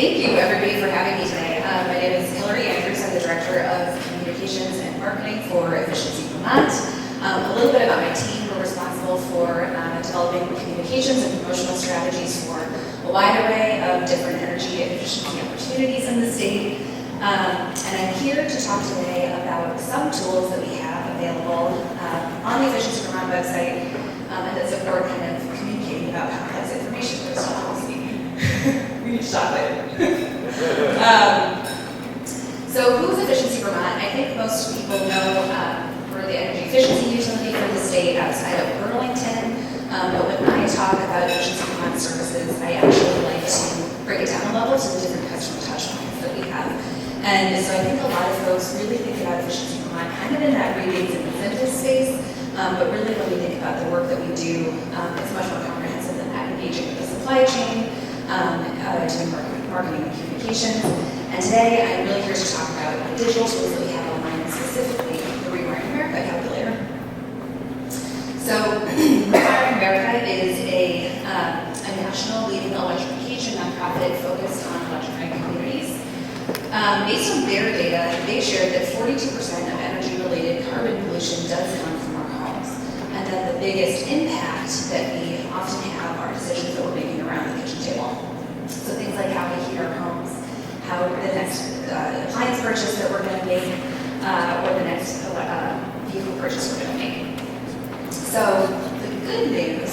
Thank you, everybody, for having me today. My name is Hillary Andrews. I'm the Director of Communications and Marketing for Efficiency Vermont. A little bit about my team. We're responsible for developing communications and promotional strategies for a wide array of different energy efficiency opportunities in the state. And I'm here to talk today about some tools that we have available on the Efficiency Vermont website and that support kind of communicating about complex information. We need to talk later. So who's Efficiency Vermont? I think most people know we're the energy efficiency utility for the state outside of Burlington. But when I talk about Efficiency Vermont services, I actually like to break it down a level to the different customer touch points that we have. And so I think a lot of folks really think about Efficiency Vermont kind of in that rebates and incentives space. But really when we think about the work that we do, it's much more comprehensive than that, engaging with the supply chain, doing marketing and communications. And today I'm really here to talk about the digital tools that we have online, specifically the Rewiring America calculator. So Rewiring America is a national leading electrification nonprofit focused on electrifying communities. Based on their data, they shared that 42% of energy-related carbon pollution does come from our homes, and that the biggest impact that we often have are decisions that we're making around the kitchen table. So things like how we heat our homes, how the next appliance purchase that we're going to make, or the next vehicle purchase we're going to make. So the good news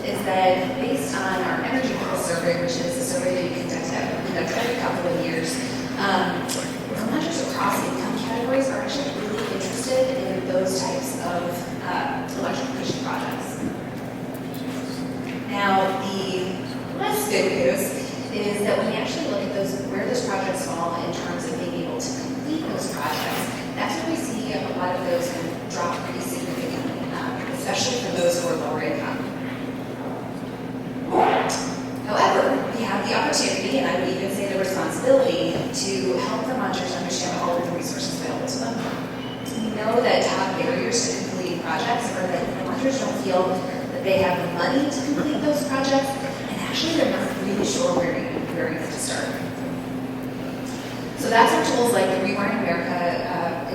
is that based on our Energy Pulse survey, which is a survey that we conduct every couple of years, Vermonters across income categories are actually really interested in those types of electrification projects. Now, the less good news is that when you actually look at where those projects fall in terms of being able to complete those projects, that's where we see a lot of those kind of drop pretty significantly, especially for those who are lower income. However, we have the opportunity, and I would even say the responsibility, to help Vermonters understand all of the resources available to them. We know that top barriers to completing projects are that Vermonters don't feel that they have the money to complete those projects, and actually they're not really sure where even to start. So that's where tools like the Rewiring America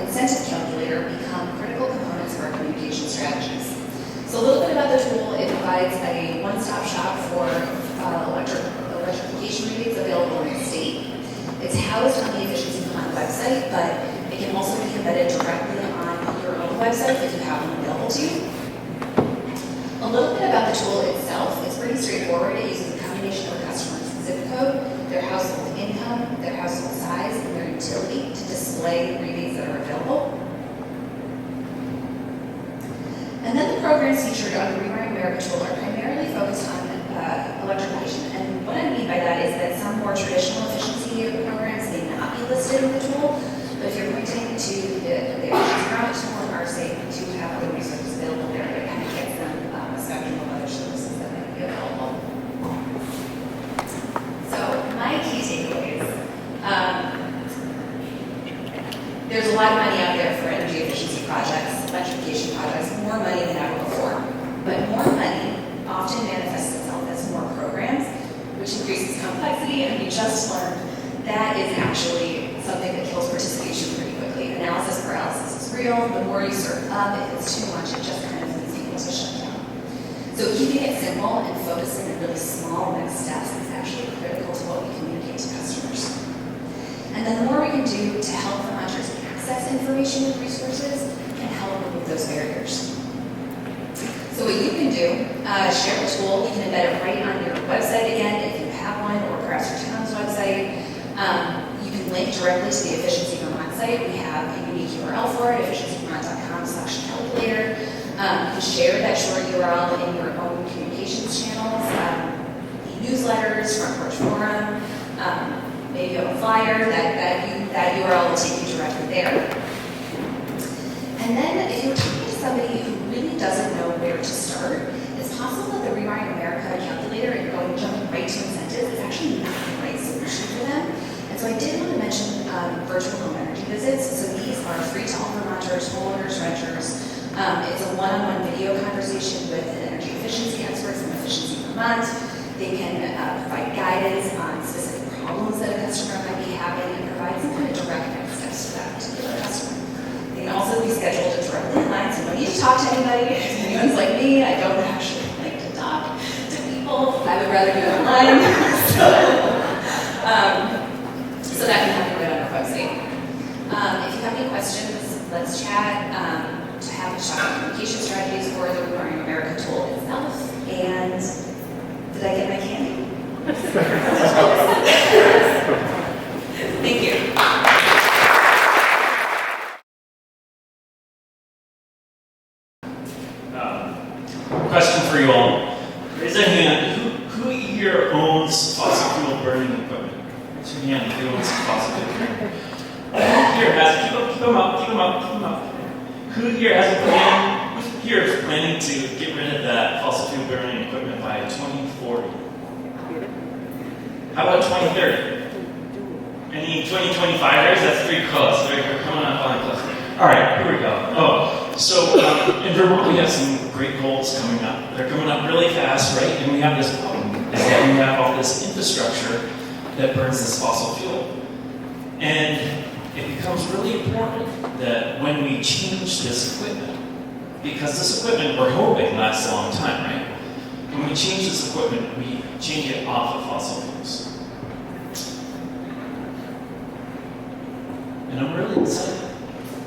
incentive calculator become critical components of our communication strategies. So a little bit about the tool: it provides a one-stop shop for electrification rebates available in the state. It's housed on the Efficiency Vermont website, but it can also be embedded directly on your own website if you have one available to you. A little bit about the tool itself. It's pretty straightforward. It uses a combination of a customer's zip code, their household income, their household size, and their utility to display rebates that are available. And then the programs featured on the Rewiring America tool are primarily focused on electrification. And what I mean by that is that some more traditional efficiency programs may not be listed in the tool, but if you're pointing to the Efficiency Vermont tool and our site, we do have other resources available there that kind of gets them a spectrum of other services that might be available. So my key takeaways. There's a lot of money out there for energy efficiency projects, electrification projects, more money than ever before. But more money often manifests itself as more programs, which increases complexity, and we just learned that is actually something that kills participation pretty quickly. Analysis paralysis is real. The more you serve up, if it's too much, it just kind of leads people to shut down. So keeping it simple and focusing on really small next steps is actually critical to what we communicate to customers. And then the more we can do to help Vermonters access information and resources can help remove those barriers. So what you can do, share the tool. You can embed it right on your website again if you have one, or perhaps your town's website. You can link directly to the Efficiency Vermont site. We have a unique URL for it, efficiencyvermont.com/calculator. You can share that short URL in your own communications channels, newsletters, front porch forum, maybe a flyer. That URL will take you directly there. And then if you're talking to somebody who really doesn't know where to start, it's possible that the Rewiring America calculator and jumping right to incentives is actually not the right solution for them. And so I did want to mention virtual home energy visits. So these are free to all Vermonters, homeowners, renters. It's a one-on-one video conversation with an energy efficiency expert from Efficiency Vermont. They can provide guidance on specific problems that a customer might be having and provide some kind of direct next steps to that particular customer. They can also be scheduled to direct line, so you don't need to talk to anybody. If anyone's like me, I don't actually like to talk to people. I would rather do it online. So that can happen right on our website. If you have any questions, let's chat. To have a shop communication strategies for the Rewiring America tool itself. And did I get my candy? Thank you. Question for you all. Raise your hand. Who here owns fossil fuel burning equipment? Raise your hand who owns fossil fuel burning. Who here has, keep them up. Who here has a plan, who here is planning to get rid of that fossil fuel burning equipment by 2040? How about 2030? Any 2025ers? That's pretty close. We're coming up on close. All right, here we go. Oh, so in Vermont we have some great goals coming up. They're coming up really fast, right? And we have this problem, is that we have all this infrastructure that burns this fossil fuel. And it becomes really important that when we change this equipment, because this equipment we're hoping lasts a long time, right? When we change this equipment, we change it off of fossil fuels. And I'm really excited.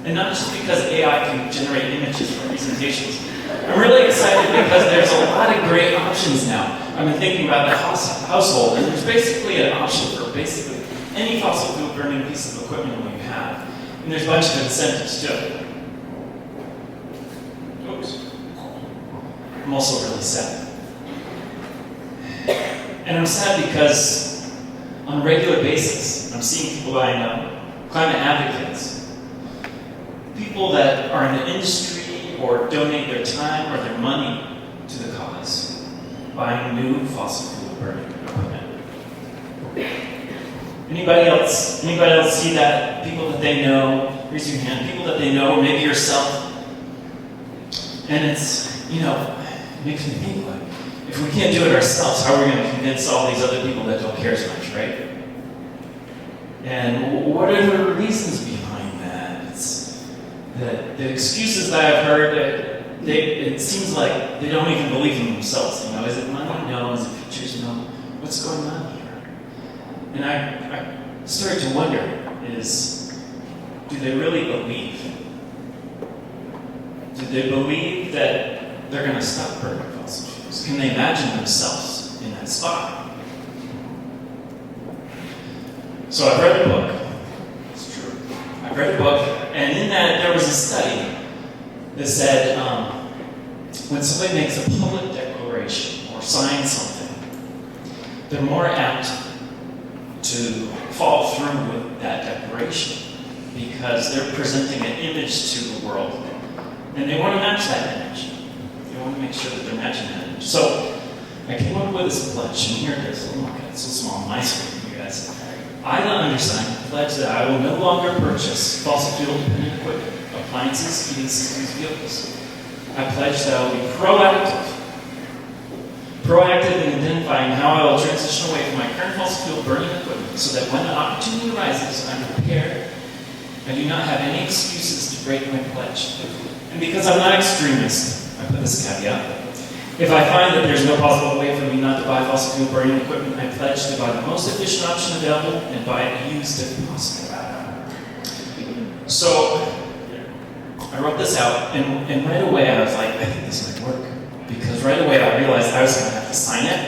And not just because AI can generate images for presentations. I'm really excited because there's a lot of great options now. I've been thinking about the household, and there's basically an option for basically any fossil fuel burning piece of equipment you have. And there's a bunch of incentives too. Oops. I'm also really sad. And I'm sad because on a regular basis, I'm seeing people I know, climate advocates, people that are in the industry or donate their time or their money to the cause, buying new fossil fuel burning equipment. Anybody else see that? People that they know, raise your hand, people that they know, or maybe yourself. And it's, it makes me think, like, if we can't do it ourselves, how are we going to convince all these other people that don't care as much, right? And what are the reasons behind that? It's the excuses that I've heard, it seems like they don't even believe in themselves. Is it money? No. Is it features? No. What's going on here? And I started to wonder, do they really believe? Do they believe that they're going to stop burning fossil fuels? Can they imagine themselves in that spot? So I've read a book. It's true. I've read a book, and in that there was a study that said when somebody makes a public declaration or signs something, they're more apt to fall through with that declaration because they're presenting an image to the world, and they want to match that image. They want to make sure that they're matching that image. So I came up with this pledge, and here it is. Oh my God, it's so small on my screen, you guys. I, the undersigned, pledge that I will no longer purchase fossil fuel-dependent equipment, appliances, heating systems, vehicles. I pledge that I will be proactive in identifying how I will transition away from my current fossil fuel burning equipment so that when the opportunity arises, I'm prepared. I do not have any excuses to break my pledge. And because I'm not extremist, I put this caveat. If I find that there's no possible way for me not to buy fossil fuel burning equipment, I pledge to buy the most efficient option available and buy it used if possible. So I wrote this out, and right away I was like, I think this might work. Because right away I realized I was going to have to sign it.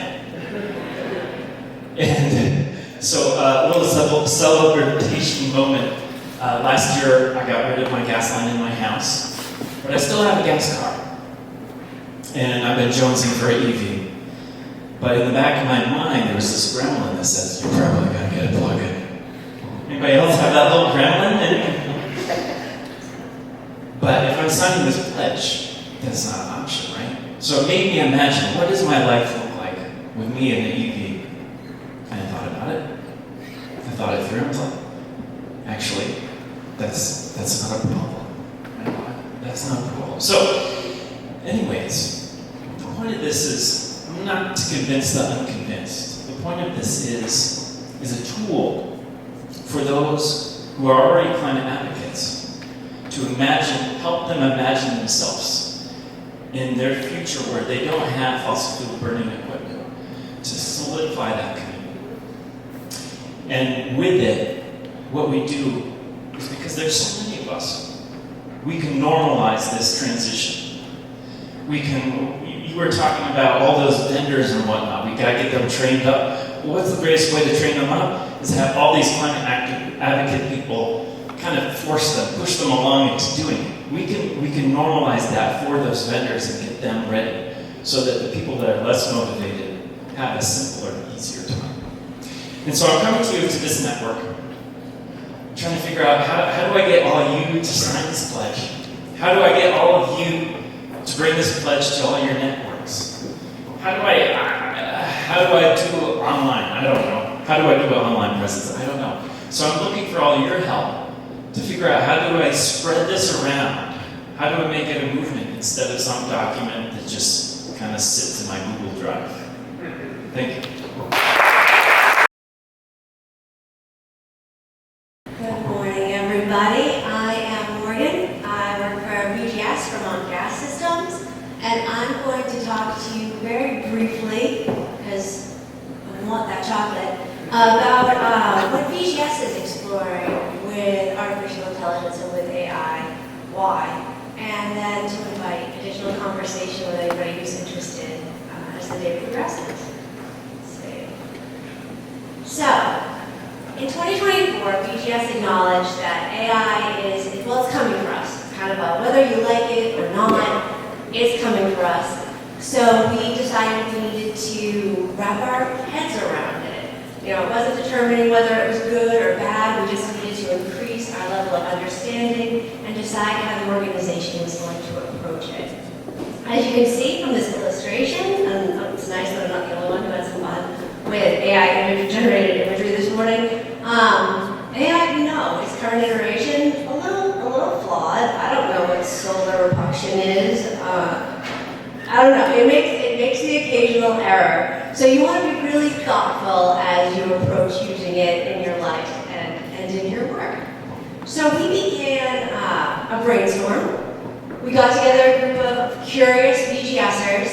And so a little celebration moment. Last year I got rid of my gas line in my house, but I still have a gas car. And I've been jonesing for an EV. But in the back of my mind, there was this gremlin that says, you're probably going to get a plug-in. Anybody else have that little gremlin? But if I'm signing this pledge, that's not an option, right? So it made me imagine, what does my life look like with me in the EV? And I thought about it. I thought it through. I was like, actually, that's not a problem. That's not a problem. So, anyways, the point of this is, I'm not to convince the unconvinced. The point of this is, is a tool for those who are already climate advocates to help them imagine themselves in their future where they don't have fossil fuel burning equipment, to solidify that community. And with it, what we do is, because there's so many of us, we can normalize this transition. You were talking about all those vendors and whatnot. We gotta get them trained up. Well, what's the greatest way to train them up? Is to have all these climate advocate people kind of force them, push them along into doing it. We can normalize that for those vendors and get them ready so that the people that are less motivated have a simpler, easier time. And so I'm coming to you to this network, trying to figure out how do I get all of you to sign this pledge? How do I get all of you to bring this pledge to all your networks? How do I do online? I don't know. How do I do an online presence? I don't know. So I'm looking for all your help to figure out how do I spread this around? How do I make it a movement instead of some document that just kind of sits in my Google Drive? Thank you. Good morning, everybody. I am Morgan. I work for VGS, Vermont Gas Systems, and I'm going to talk to you very briefly, because I want that chocolate, about what VGS is exploring with artificial intelligence and with AI, why, and then to invite additional conversation with anybody who's interested as the day progresses. Let's see. So, in 2024, VGS acknowledged that AI is, well, it's coming for us. It's kind of a, whether you like it or not, it's coming for us. So we decided we needed to wrap our heads around it. You know, it wasn't determining whether it was good or bad. We just needed to increase our level of understanding and decide how the organization was going to approach it. As you can see from this illustration, and it's nice that I'm not the only one who had some fun with AI generated imagery this morning. AI, we know, its current iteration, a little flawed. I don't know what solar repulsion is. I don't know. It makes the occasional error. So you want to be really thoughtful as you approach using it in your life and in your work. So we began a brainstorm. We got together a group of curious VGSers,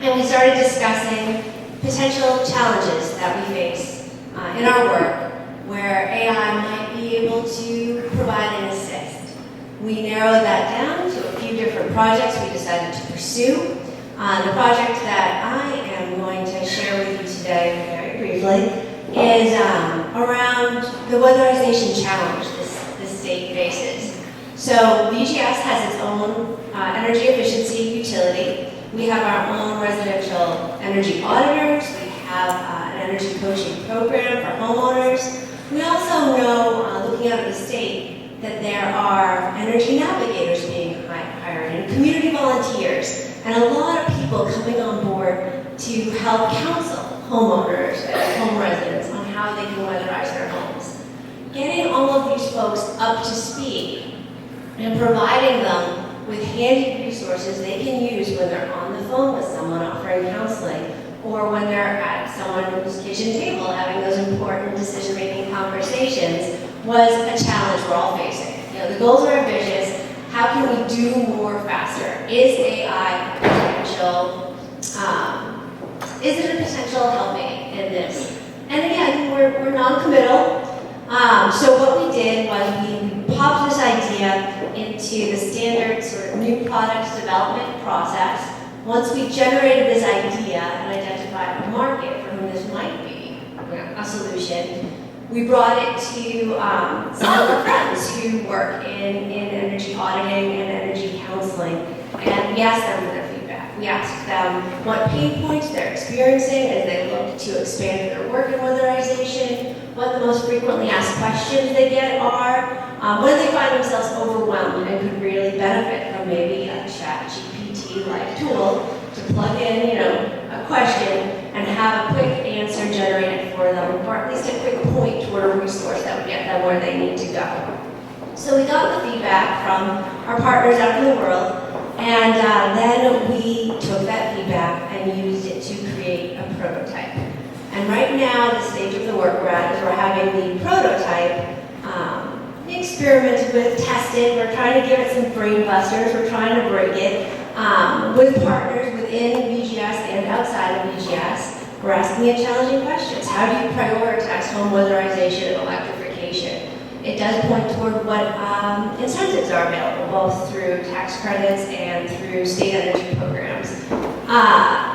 and we started discussing potential challenges that we face in our work where AI might be able to provide an assist. We narrowed that down to a few different projects we decided to pursue. The project that I am going to share with you today very briefly is around the weatherization challenge this state faces. So VGS has its own energy efficiency utility. We have our own residential energy auditors. We have an energy coaching program for homeowners. We also know, looking out at the state, that there are energy navigators being hired and community volunteers and a lot of people coming on board to help counsel homeowners and home residents on how they can weatherize their homes. Getting all of these folks up to speed and providing them with handy resources they can use when they're on the phone with someone offering counseling, or when they're at someone's kitchen table having those important decision-making conversations, was a challenge we're all facing. You know, the goals are ambitious. How can we do more faster? Is AI potential? Is it a potential helping in this? And again, we're non-committal. So what we did was we popped this idea into the standard sort of new product development process. Once we generated this idea and identified a market for whom this might be a solution, we brought it to some of our friends who work in energy auditing and energy counseling, and we asked them for their feedback. We asked them what pain points they're experiencing as they look to expand their work in weatherization, what the most frequently asked questions they get are, when they find themselves overwhelmed and could really benefit from maybe a ChatGPT-like tool to plug in, a question and have a quick answer generated for them, or at least a quick point toward a resource that would get them where they need to go. So we got the feedback from our partners out in the world, and then we took that feedback and used it to create a prototype. And right now, the stage of the the work we're at is we're having the prototype experimented with, tested. We're trying to give it some brain busters. We're trying to break it with partners within VGS and outside of VGS. We're asking it challenging questions. How do you prioritize home weatherization and electrification? It does point toward what incentives are available, both through tax credits and through state energy programs.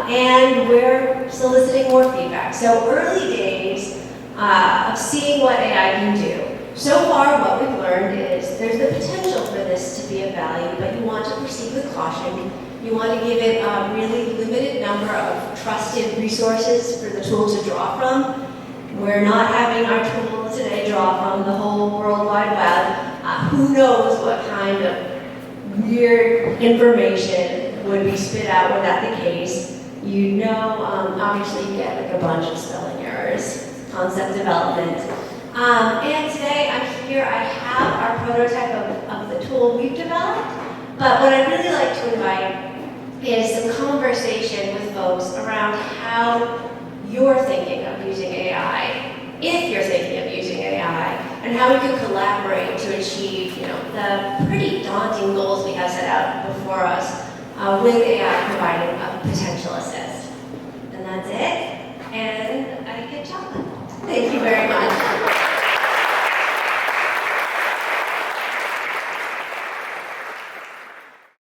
And we're soliciting more feedback. So early days of seeing what AI can do. So far, what we've learned is there's the potential for this to be of value, but you want to proceed with caution. You want to give it a really limited number of trusted resources for the tool to draw from. We're not having our tool today draw from the whole World Wide Web. Who knows what kind of weird information would be spit out were that the case. You know, obviously you get like a bunch of spelling errors, concept development. And today I'm here, I have our prototype of the tool we've developed, but what I'd really like to invite is some conversation with folks around how you're thinking of using AI, if you're thinking of using AI, and how we can collaborate to achieve, the pretty daunting goals we have set out before us with AI providing a potential assist.